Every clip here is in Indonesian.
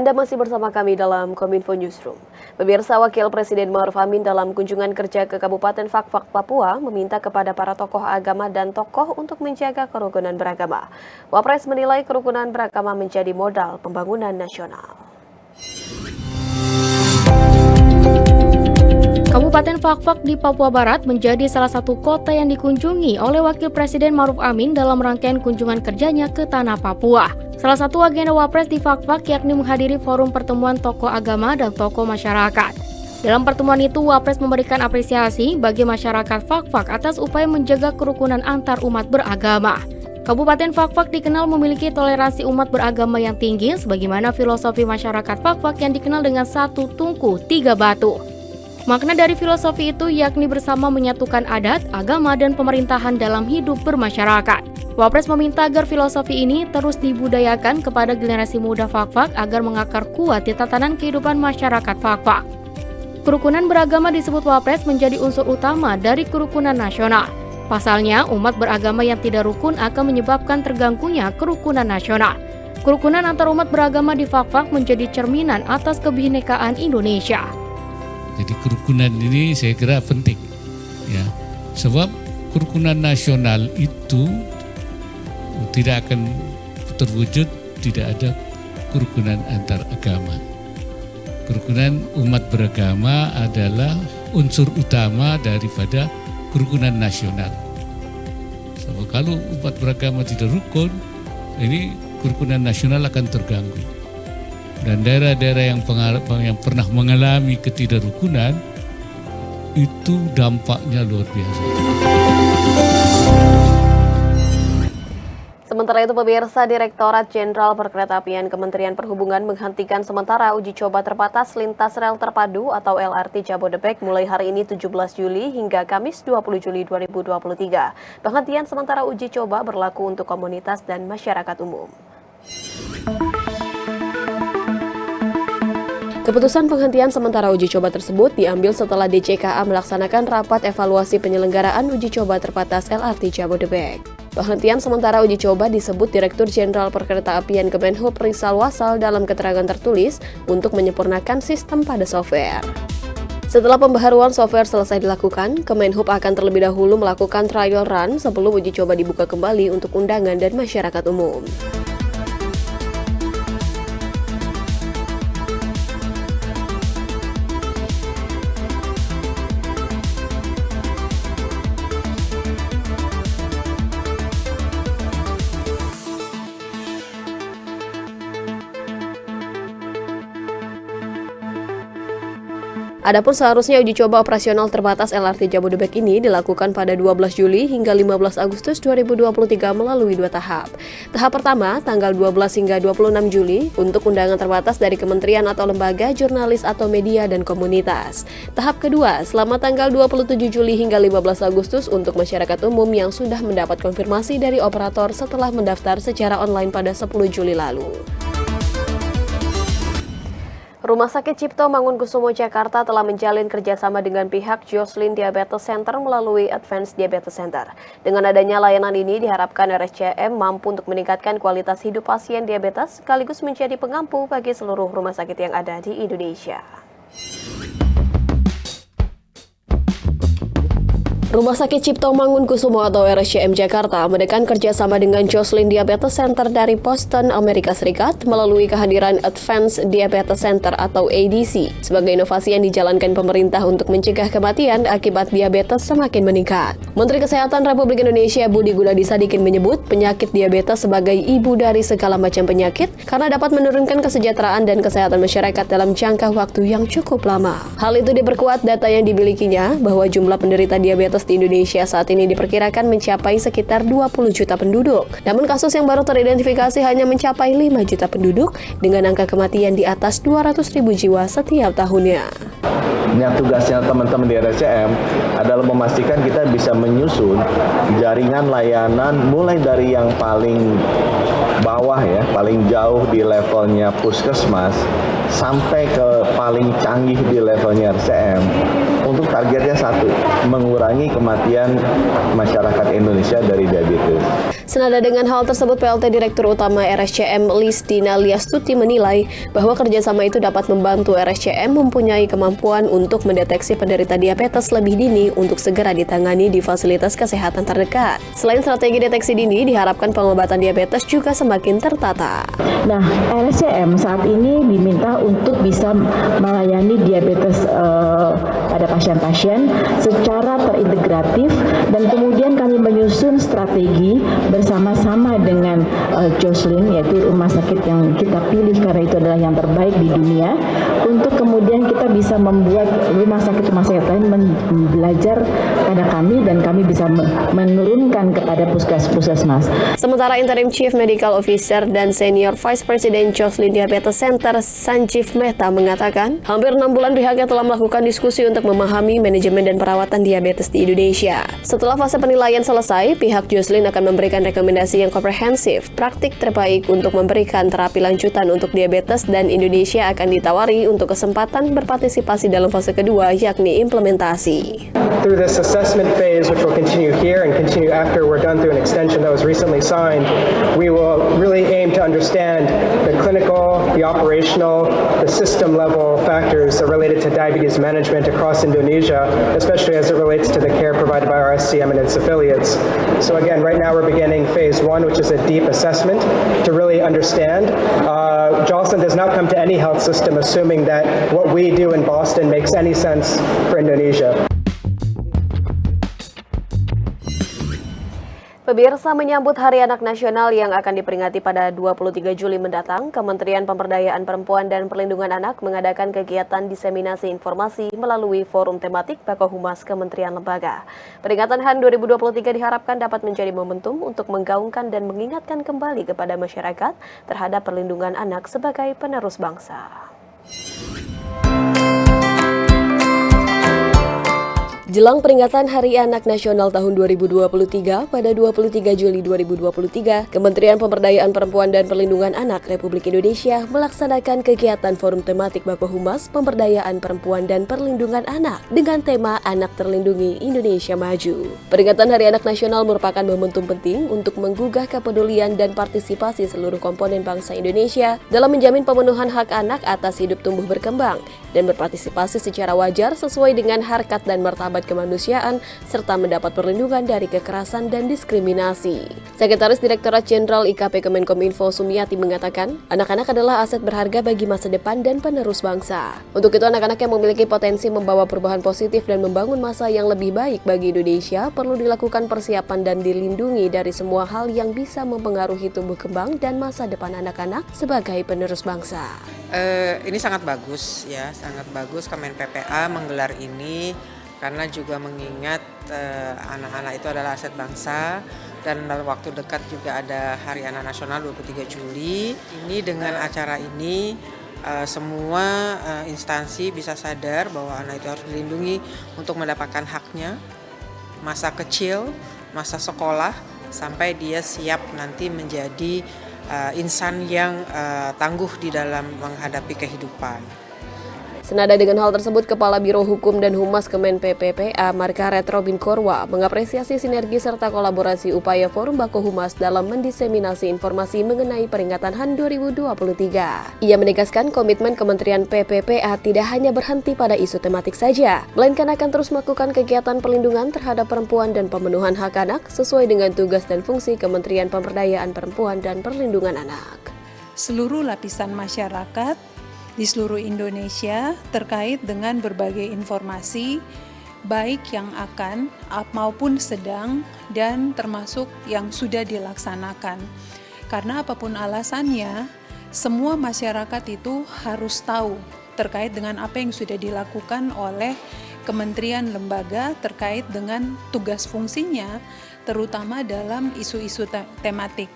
Anda masih bersama kami dalam Kominfo Newsroom. Pemirsa, Wakil Presiden Ma'ruf Amin dalam kunjungan kerja ke Kabupaten Fakfak, Papua meminta kepada para tokoh agama dan tokoh untuk menjaga kerukunan beragama. Wapres menilai kerukunan beragama menjadi modal pembangunan nasional. Kabupaten Fakfak di Papua Barat menjadi salah satu kota yang dikunjungi oleh Wakil Presiden Ma'ruf Amin dalam rangkaian kunjungan kerjanya ke Tanah Papua. Salah satu agenda Wapres di Fakfak yakni menghadiri forum pertemuan tokoh agama dan tokoh masyarakat. Dalam pertemuan itu, Wapres memberikan apresiasi bagi masyarakat Fakfak atas upaya menjaga kerukunan antar umat beragama. Kabupaten Fakfak dikenal memiliki toleransi umat beragama yang tinggi, sebagaimana filosofi masyarakat Fakfak yang dikenal dengan satu tungku, tiga batu. Makna dari filosofi itu yakni bersama menyatukan adat, agama, dan pemerintahan dalam hidup bermasyarakat. Wapres meminta agar filosofi ini terus dibudayakan kepada generasi muda Fakfak agar mengakar kuat di tatanan kehidupan masyarakat Fakfak. Kerukunan beragama disebut Wapres menjadi unsur utama dari kerukunan nasional. Pasalnya, umat beragama yang tidak rukun akan menyebabkan terganggunya kerukunan nasional. Kerukunan antar umat beragama di Fakfak menjadi cerminan atas kebinekaan Indonesia. Jadi kerukunan ini saya kira penting, ya, sebab kerukunan nasional itu tidak akan terwujud tidak ada kerukunan antar agama. Kerukunan umat beragama adalah unsur utama daripada kerukunan nasional. Sebab kalau umat beragama tidak rukun, ini kerukunan nasional akan terganggu. Dan daerah-daerah yang pernah mengalami ketidakrukunan itu dampaknya luar biasa. Sementara itu, pemirsa, Direktorat Jenderal Perkeretaapian Kementerian Perhubungan menghentikan sementara uji coba terbatas lintas rel terpadu atau LRT Jabodebek mulai hari ini 17 Juli hingga Kamis 20 Juli 2023. Penghentian sementara uji coba berlaku untuk komunitas dan masyarakat umum. Keputusan penghentian sementara uji coba tersebut diambil setelah DJKA melaksanakan rapat evaluasi penyelenggaraan uji coba terbatas LRT Jabodebek. Penghentian sementara uji coba disebut Direktur Jenderal Perkeretaapian Kemenhub Rizal Wasal dalam keterangan tertulis untuk menyempurnakan sistem pada software. Setelah pembaharuan software selesai dilakukan, Kemenhub akan terlebih dahulu melakukan trial run sebelum uji coba dibuka kembali untuk undangan dan masyarakat umum. Adapun seharusnya uji coba operasional terbatas LRT Jabodebek ini dilakukan pada 12 Juli hingga 15 Agustus 2023 melalui 2 tahap. Tahap pertama, tanggal 12 hingga 26 Juli untuk undangan terbatas dari kementerian atau lembaga, jurnalis atau media dan komunitas. Tahap kedua, selama tanggal 27 Juli hingga 15 Agustus untuk masyarakat umum yang sudah mendapat konfirmasi dari operator setelah mendaftar secara online pada 10 Juli lalu. Rumah Sakit Cipto Mangunkusumo Jakarta telah menjalin kerjasama dengan pihak Joslin Diabetes Center melalui Advanced Diabetes Center. Dengan adanya layanan ini diharapkan RSCM mampu untuk meningkatkan kualitas hidup pasien diabetes sekaligus menjadi pengampu bagi seluruh rumah sakit yang ada di Indonesia. Rumah Sakit Cipto Mangunkusumo atau RSCM Jakarta menekan kerjasama dengan Joslin Diabetes Center dari Boston, Amerika Serikat melalui kehadiran Advanced Diabetes Center atau ADC sebagai inovasi yang dijalankan pemerintah untuk mencegah kematian akibat diabetes semakin meningkat. Menteri Kesehatan Republik Indonesia Budi Gunadi Sadikin menyebut penyakit diabetes sebagai ibu dari segala macam penyakit karena dapat menurunkan kesejahteraan dan kesehatan masyarakat dalam jangka waktu yang cukup lama. Hal itu diperkuat data yang dimilikinya bahwa jumlah penderita diabetes di Indonesia saat ini diperkirakan mencapai sekitar 20 juta penduduk. Namun kasus yang baru teridentifikasi hanya mencapai 5 juta penduduk dengan angka kematian di atas 200.000 jiwa setiap tahunnya. Tugasnya teman-teman di RSCM adalah memastikan kita bisa menyusun jaringan layanan mulai dari yang paling bawah ya, paling jauh di levelnya puskesmas sampai ke paling canggih di levelnya RCM, untuk targetnya satu, mengurangi kematian masyarakat Indonesia dari diabetes. Senada dengan hal tersebut, PLT Direktur Utama RSCM Listina Liastuti menilai bahwa kerjasama itu dapat membantu RSCM mempunyai kemampuan untuk mendeteksi penderita diabetes lebih dini untuk segera ditangani di fasilitas kesehatan terdekat. Selain strategi deteksi dini, diharapkan pengobatan diabetes juga semakin tertata. Nah, RSCM saat ini diminta untuk bisa melayani diabetes pada pasien-pasien secara terintegratif, dan kemudian kami menyusun strategi bersama-sama dengan Jocelyn, yaitu rumah sakit yang kita pilih karena itu adalah yang terbaik di dunia, untuk kemudian kita bisa membuat rumah sakit lain belajar pada kami dan kami bisa menurunkan kepada puskesmas. Sementara Interim Chief Medical Officer dan Senior Vice President Jocelyn Diabetes Center Sanjeev Mehta mengatakan, hampir 6 bulan pihaknya telah melakukan diskusi untuk memahami manajemen dan perawatan diabetes di Indonesia. Setelah fase penilaian selesai, pihak Jocelyn akan memberikan rekomendasi yang komprehensif, praktik terbaik untuk memberikan terapi lanjutan untuk diabetes, dan Indonesia akan ditawari untuk kesempatan berpartisipasi dalam fase kedua, yakni implementasi. Through this assessment phase, which will continue here and continue after we're done through an extension that was recently signed, we will really aim to understand the clinical, the operational, the system level factors that related to diabetes management across Indonesia, especially as it relates to the care provided by RSCM and its affiliates. So again, right now we're beginning phase 1, which is a deep assessment to really understand. Jocelyn does not come to any health system assuming that what we do in Boston makes any sense for Indonesia. Pemirsa, menyambut Hari Anak Nasional yang akan diperingati pada 23 Juli mendatang, Kementerian Pemberdayaan Perempuan dan Perlindungan Anak mengadakan kegiatan diseminasi informasi melalui forum tematik Bakohumas Kementerian Lembaga. Peringatan HAN 2023 diharapkan dapat menjadi momentum untuk menggaungkan dan mengingatkan kembali kepada masyarakat terhadap perlindungan anak sebagai penerus bangsa. Jelang peringatan Hari Anak Nasional tahun 2023 pada 23 Juli 2023, Kementerian Pemberdayaan Perempuan dan Perlindungan Anak Republik Indonesia melaksanakan kegiatan forum tematik Bakohumas Pemberdayaan Perempuan dan Perlindungan Anak dengan tema Anak Terlindungi Indonesia Maju. Peringatan Hari Anak Nasional merupakan momentum penting untuk menggugah kepedulian dan partisipasi seluruh komponen bangsa Indonesia dalam menjamin pemenuhan hak anak atas hidup tumbuh berkembang dan berpartisipasi secara wajar sesuai dengan harkat dan martabat kemanusiaan serta mendapat perlindungan dari kekerasan dan diskriminasi. Sekretaris Direktorat Jenderal IKP Kemenkominfo Sumiati mengatakan, anak-anak adalah aset berharga bagi masa depan dan penerus bangsa. Untuk itu, anak-anak yang memiliki potensi membawa perubahan positif dan membangun masa yang lebih baik bagi Indonesia perlu dilakukan persiapan dan dilindungi dari semua hal yang bisa mempengaruhi tumbuh kembang dan masa depan anak-anak sebagai penerus bangsa. Ini sangat bagus ya, sangat bagus Kemen PPA menggelar ini karena juga mengingat anak-anak itu adalah aset bangsa, dan dalam waktu dekat juga ada Hari Anak Nasional 23 Juli. Ini dengan acara ini semua instansi bisa sadar bahwa anak itu harus dilindungi untuk mendapatkan haknya, masa kecil, masa sekolah, sampai dia siap nanti menjadi insan yang tangguh di dalam menghadapi kehidupan. Senada dengan hal tersebut, Kepala Biro Hukum dan Humas Kemen PPPA Margaret Robin Korwa mengapresiasi sinergi serta kolaborasi upaya Forum Bakohumas dalam mendiseminasi informasi mengenai peringatan HAN 2023. Ia menegaskan komitmen Kementerian PPPA tidak hanya berhenti pada isu tematik saja, melainkan akan terus melakukan kegiatan perlindungan terhadap perempuan dan pemenuhan hak anak sesuai dengan tugas dan fungsi Kementerian Pemberdayaan Perempuan dan Perlindungan Anak. Seluruh lapisan masyarakat di seluruh Indonesia terkait dengan berbagai informasi, baik yang akan maupun sedang dan termasuk yang sudah dilaksanakan. Karena apapun alasannya, semua masyarakat itu harus tahu terkait dengan apa yang sudah dilakukan oleh kementerian lembaga terkait dengan tugas fungsinya, terutama dalam isu-isu tematik.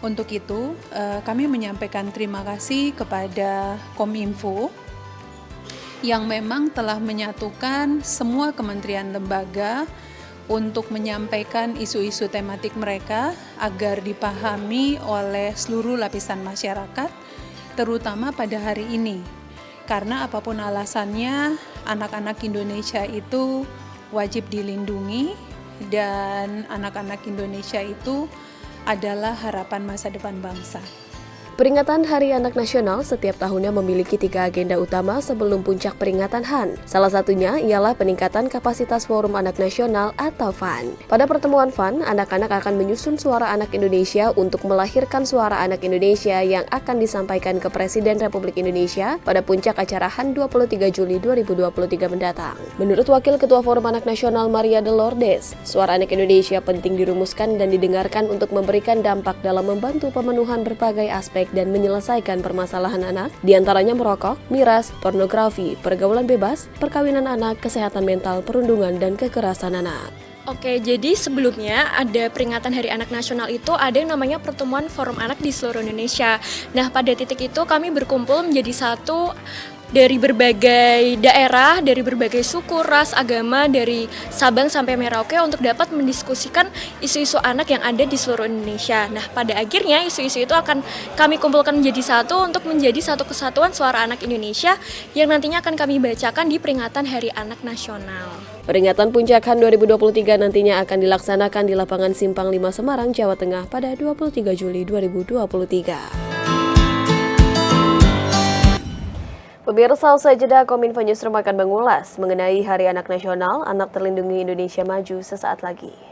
Untuk itu, kami menyampaikan terima kasih kepada Kominfo yang memang telah menyatukan semua kementerian lembaga untuk menyampaikan isu-isu tematik mereka agar dipahami oleh seluruh lapisan masyarakat terutama pada hari ini. Karena apapun alasannya, anak-anak Indonesia itu wajib dilindungi dan anak-anak Indonesia itu adalah harapan masa depan bangsa. Peringatan Hari Anak Nasional setiap tahunnya memiliki 3 agenda utama sebelum puncak peringatan HAN. Salah satunya ialah peningkatan kapasitas Forum Anak Nasional atau FAN. Pada pertemuan FAN, anak-anak akan menyusun suara anak Indonesia untuk melahirkan suara anak Indonesia yang akan disampaikan ke Presiden Republik Indonesia pada puncak acara HAN 23 Juli 2023 mendatang. Menurut Wakil Ketua Forum Anak Nasional Maria de Lourdes, suara anak Indonesia penting dirumuskan dan didengarkan untuk memberikan dampak dalam membantu pemenuhan berbagai aspek dan menyelesaikan permasalahan anak, diantaranya merokok, miras, pornografi, pergaulan bebas, perkawinan anak, kesehatan mental, perundungan, dan kekerasan anak. Oke, jadi sebelumnya ada peringatan Hari Anak Nasional itu ada yang namanya pertemuan Forum Anak di seluruh Indonesia. Nah, pada titik itu kami berkumpul menjadi satu dari berbagai daerah, dari berbagai suku, ras, agama, dari Sabang sampai Merauke untuk dapat mendiskusikan isu-isu anak yang ada di seluruh Indonesia. Nah, pada akhirnya isu-isu itu akan kami kumpulkan menjadi satu untuk menjadi satu kesatuan suara anak Indonesia yang nantinya akan kami bacakan di peringatan Hari Anak Nasional. Peringatan Puncak HAN 2023 nantinya akan dilaksanakan di lapangan Simpang 5 Semarang, Jawa Tengah pada 23 Juli 2023. Pemirsa, usai jeda Kominfo Newsroom akan mengulas mengenai Hari Anak Nasional, Anak Terlindungi Indonesia Maju sesaat lagi.